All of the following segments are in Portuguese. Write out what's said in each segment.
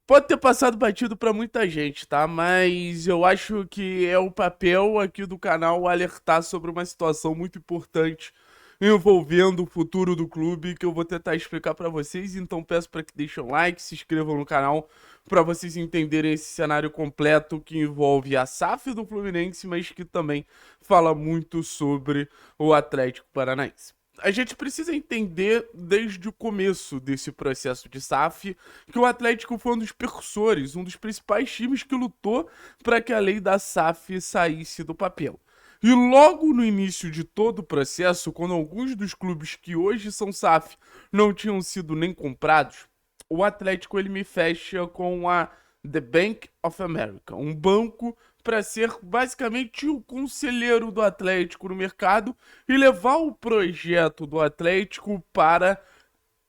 Pode ter passado batido pra muita gente, tá? Mas eu acho que é o papel aqui do canal alertar sobre uma situação muito importante envolvendo o futuro do clube que eu vou tentar explicar pra vocês. Então peço para que deixem um like, se inscrevam no canal para vocês entenderem esse cenário completo que envolve a SAF do Fluminense, mas que também fala muito sobre o Atlético Paranaense. A gente precisa entender desde o começo desse processo de SAF que o Atlético foi um dos precursores, um dos principais times que lutou para que a lei da SAF saísse do papel. E logo no início de todo o processo, quando alguns dos clubes que hoje são SAF não tinham sido nem comprados, o Atlético ele me fecha com a The Bank of America, um banco para ser basicamente o conselheiro do Atlético no mercado e levar o projeto do Atlético para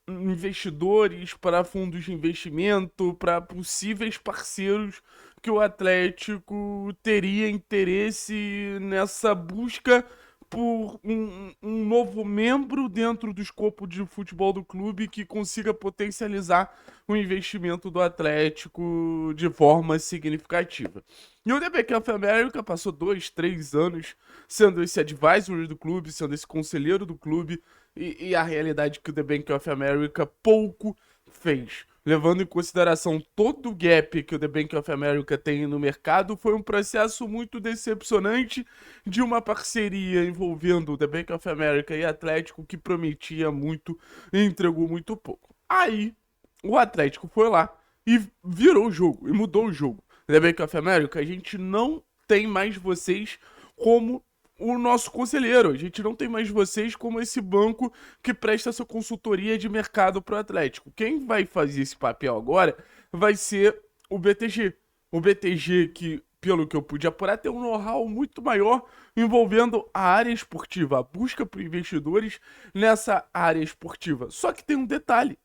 investidores, para fundos de investimento, para possíveis parceiros que o Atlético teria interesse nessa busca por um novo membro dentro do escopo de futebol do clube que consiga potencializar o investimento do Atlético de forma significativa. E o The Bank of America passou 2, 3 anos sendo esse advisor do clube, sendo esse conselheiro do clube, e a realidade é que o The Bank of America pouco fez. Levando em consideração todo o gap que o The Bank of America tem no mercado, foi um processo muito decepcionante de uma parceria envolvendo o The Bank of America e Atlético que prometia muito e entregou muito pouco. Aí, o Atlético foi lá e virou o jogo, e mudou o jogo. The Bank of America, a gente não tem mais vocês como o nosso conselheiro. A gente não tem mais vocês como esse banco que presta essa consultoria de mercado para o Atlético. Quem vai fazer esse papel agora vai ser o BTG. O BTG que, pelo que eu pude apurar, tem um know-how muito maior envolvendo a área esportiva, a busca por investidores nessa área esportiva. Só que tem um detalhe.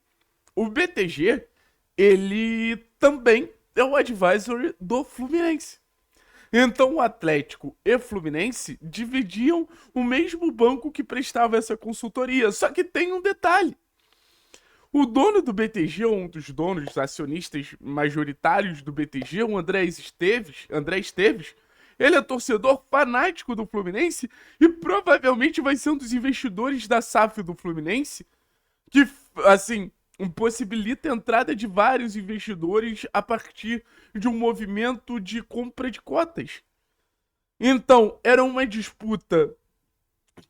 O BTG, ele também é o advisor do Fluminense. Então o Atlético e Fluminense dividiam o mesmo banco que prestava essa consultoria. Só que tem um detalhe. O dono do BTG, um dos donos acionistas majoritários do BTG, o André Esteves, ele é torcedor fanático do Fluminense e provavelmente vai ser um dos investidores da SAF do Fluminense que, assim, possibilita a entrada de vários investidores a partir de um movimento de compra de cotas. Então, era uma disputa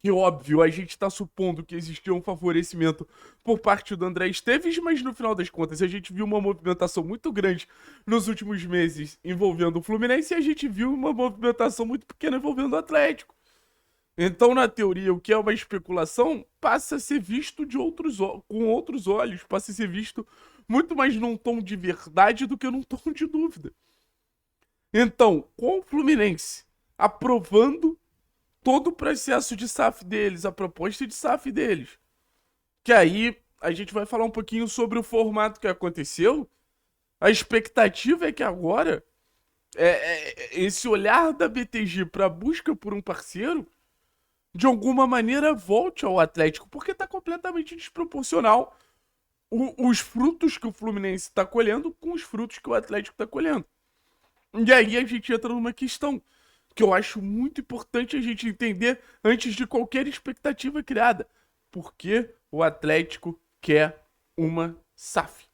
que, óbvio, a gente está supondo que existia um favorecimento por parte do André Esteves, mas no final das contas a gente viu uma movimentação muito grande nos últimos meses envolvendo o Fluminense e a gente viu uma movimentação muito pequena envolvendo o Atlético. Então, na teoria, o que é uma especulação passa a ser visto com outros olhos, passa a ser visto muito mais num tom de verdade do que num tom de dúvida. Então, com o Fluminense aprovando todo o processo de SAF deles, a proposta de SAF deles, que aí a gente vai falar um pouquinho sobre o formato que aconteceu, a expectativa é que agora esse olhar da BTG para a busca por um parceiro de alguma maneira volte ao Atlético, porque está completamente desproporcional os frutos que o Fluminense está colhendo com os frutos que o Atlético está colhendo. E aí a gente entra numa questão que eu acho muito importante a gente entender antes de qualquer expectativa criada. Por que o Atlético quer uma SAF?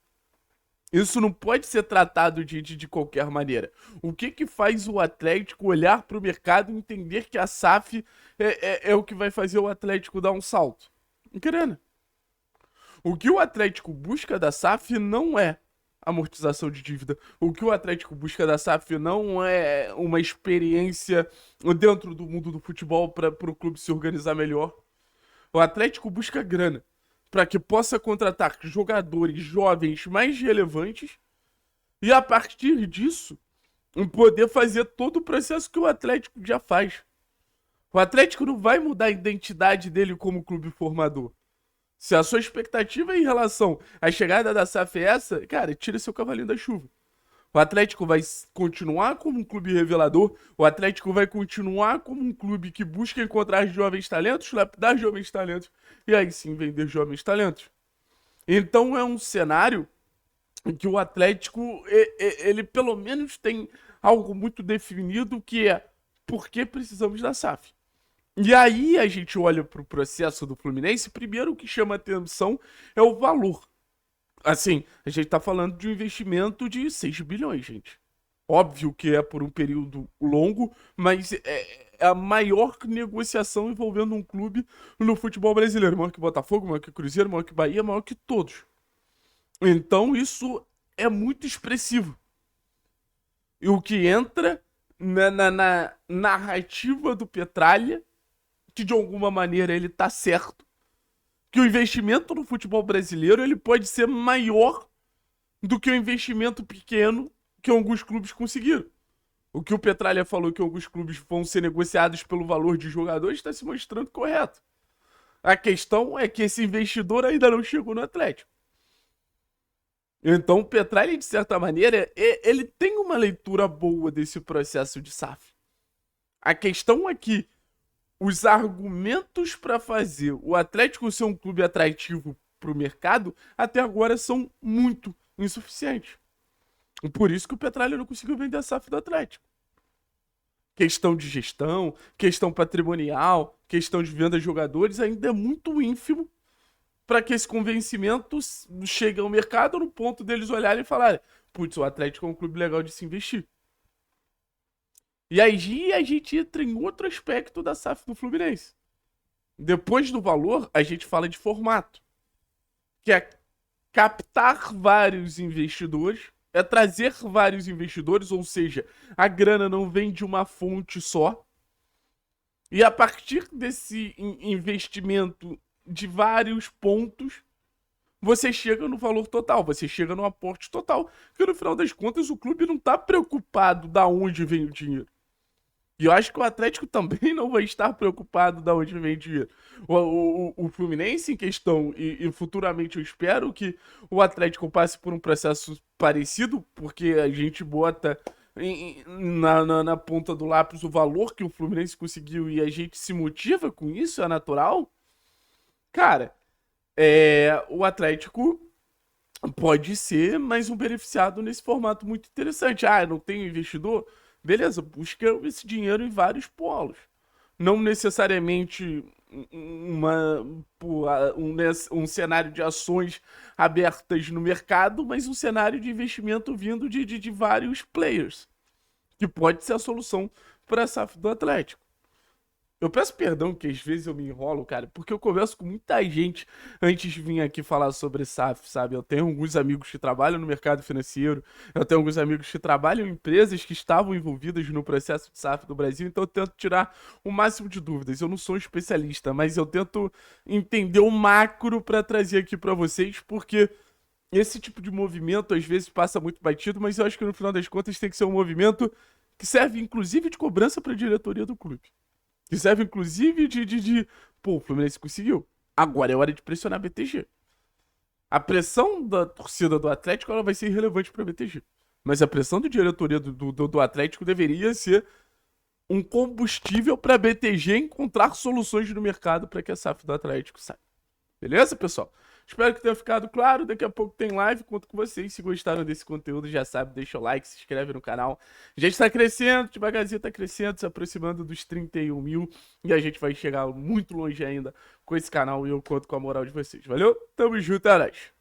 Isso não pode ser tratado de qualquer maneira. O que faz o Atlético olhar para o mercado e entender que a SAF é o que vai fazer o Atlético dar um salto? Grana. O que o Atlético busca da SAF não é amortização de dívida. O que o Atlético busca da SAF não é uma experiência dentro do mundo do futebol para o clube se organizar melhor. O Atlético busca grana para que possa contratar jogadores jovens mais relevantes e, a partir disso, poder fazer todo o processo que o Atlético já faz. O Atlético não vai mudar a identidade dele como clube formador. Se a sua expectativa em relação à chegada da SAF é essa, cara, tira seu cavalinho da chuva. O Atlético vai continuar como um clube revelador, o Atlético vai continuar como um clube que busca encontrar jovens talentos, lapidar jovens talentos e aí sim vender jovens talentos. Então é um cenário que o Atlético, ele pelo menos tem algo muito definido que é por que precisamos da SAF. E aí a gente olha para o processo do Fluminense, primeiro o que chama atenção é o valor. Assim, a gente tá falando de um investimento de 6 bilhões, gente. Óbvio que é por um período longo, mas é a maior negociação envolvendo um clube no futebol brasileiro. Maior que Botafogo, maior que Cruzeiro, maior que Bahia, maior que todos. Então isso é muito expressivo. E o que entra na narrativa do Petralha, que de alguma maneira ele tá certo, que o investimento no futebol brasileiro ele pode ser maior do que o investimento pequeno que alguns clubes conseguiram. O que o Petralha falou que alguns clubes vão ser negociados pelo valor de jogadores está se mostrando correto. A questão é que esse investidor ainda não chegou no Atlético. Então o Petralha, de certa maneira, ele tem uma leitura boa desse processo de SAF. A questão é que os argumentos para fazer o Atlético ser um clube atrativo para o mercado até agora são muito insuficientes. Por isso que o Petralha não conseguiu vender a SAF do Atlético. Questão de gestão, questão patrimonial, questão de venda de jogadores ainda é muito ínfimo para que esse convencimento chegue ao mercado no ponto deles olharem e falarem: putz, o Atlético é um clube legal de se investir. E aí a gente entra em outro aspecto da SAF do Fluminense. Depois do valor, a gente fala de formato, que é captar vários investidores, é trazer vários investidores, ou seja, a grana não vem de uma fonte só. E a partir desse investimento de vários pontos, você chega no valor total, você chega no aporte total. Porque no final das contas o clube não está preocupado da onde vem o dinheiro. E eu acho que o Atlético também não vai estar preocupado de onde vem dinheiro. O Fluminense em questão, e futuramente eu espero que o Atlético passe por um processo parecido, porque a gente bota na ponta do lápis o valor que o Fluminense conseguiu e a gente se motiva com isso, é natural. Cara, o Atlético pode ser mais um beneficiado nesse formato muito interessante. Ah, não tem investidor? Beleza, busca esse dinheiro em vários polos. Não necessariamente um cenário de ações abertas no mercado, mas um cenário de investimento vindo de vários players, que pode ser a solução para a SAF do Atlético. Eu peço perdão que às vezes eu me enrolo, cara, porque eu converso com muita gente antes de vir aqui falar sobre SAF, sabe? Eu tenho alguns amigos que trabalham no mercado financeiro, eu tenho alguns amigos que trabalham em empresas que estavam envolvidas no processo de SAF do Brasil, então eu tento tirar o máximo de dúvidas. Eu não sou um especialista, mas eu tento entender o macro para trazer aqui para vocês, porque esse tipo de movimento às vezes passa muito batido, mas eu acho que no final das contas tem que ser um movimento que serve inclusive de cobrança para a diretoria do clube. Que serve, inclusive, pô, o Fluminense conseguiu. Agora é hora de pressionar a BTG. A pressão da torcida do Atlético ela vai ser irrelevante para a BTG. Mas a pressão da diretoria do Atlético deveria ser um combustível para a BTG encontrar soluções no mercado para que a SAF do Atlético saia. Beleza, pessoal? Espero que tenha ficado claro. Daqui a pouco tem live. Conto com vocês. Se gostaram desse conteúdo, já sabe, deixa o like, se inscreve no canal. A gente tá crescendo, devagarzinho tá crescendo, se aproximando dos 31 mil. E a gente vai chegar muito longe ainda com esse canal. E eu conto com a moral de vocês. Valeu? Tamo junto, é nóis.